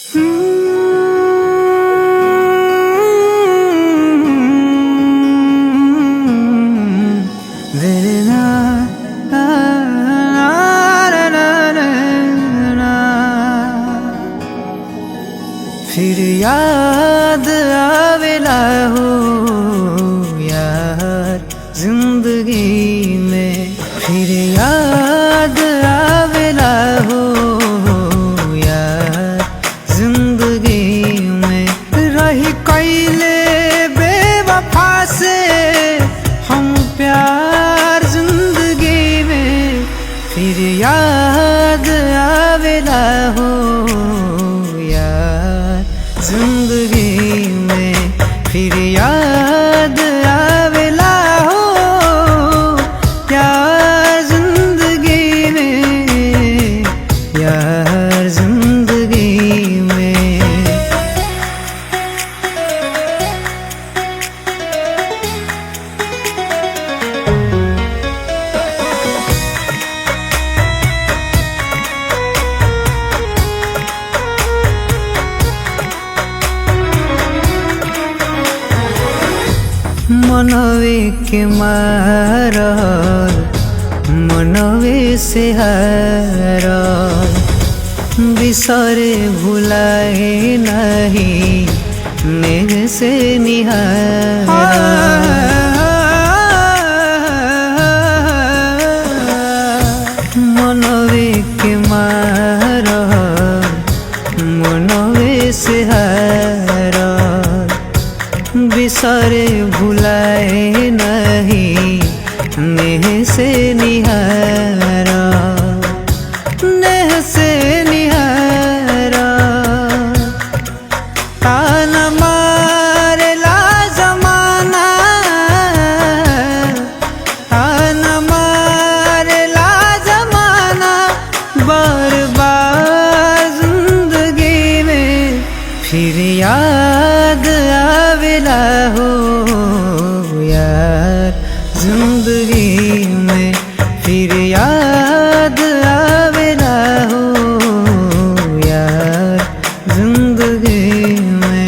फिर याद आवेला हो यार जिंदगी में, फिर याद आवेला हो यार जिंदगी में। रही कैले बेवफा से हम प्यार जिंदगी में, फिर याद आवेला हो यार जिंदगी में, फिर याद आवेला हो यार जिंदगी में, यार जिंदगी में। मनवे के मारल मनवे से हारल, बिसरे भुलाए नहीं नेह से निहारल। मनवे के मारल मनवे से हारल, बिसरे भुलाए नहीं नेह से निहारा, नेह से निहारा। ताना मारेला जमाना, ताना मारेला जमाना, बार बार जिंदगी में, फिर याद आवेला हो यार जिंदगी में, फिर याद आवेला हो यार जिंदगी में।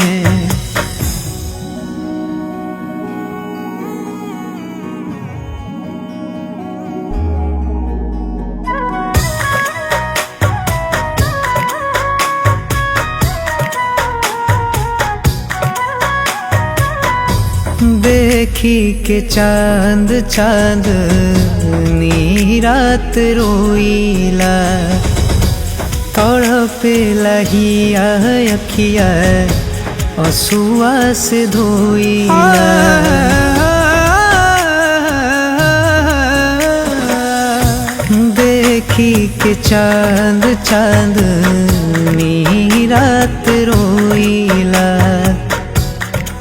देखी के चांद चांद नी रात रोईला, तड़पेला हिया अखिया असुआ से धोईला। देखी के चांद चांद नी रात रोईला,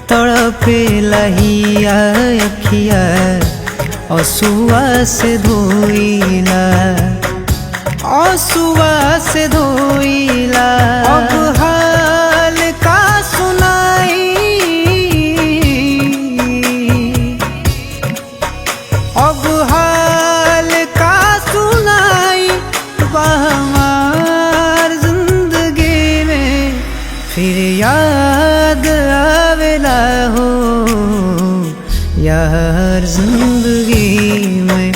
तड़पेला हिया अखिया असुआ से धोईला, असुआ से धोईला। अब हाल का सुनाई, अब हाल का सुनाई, हमार जिंदगी में, फिर याद आवेला हो यार जिंदगी में,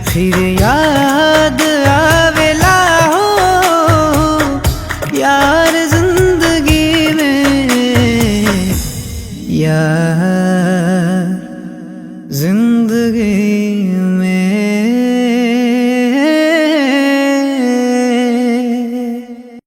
फिर याद आवेला हो यार जिंदगी में, यार जिंदगी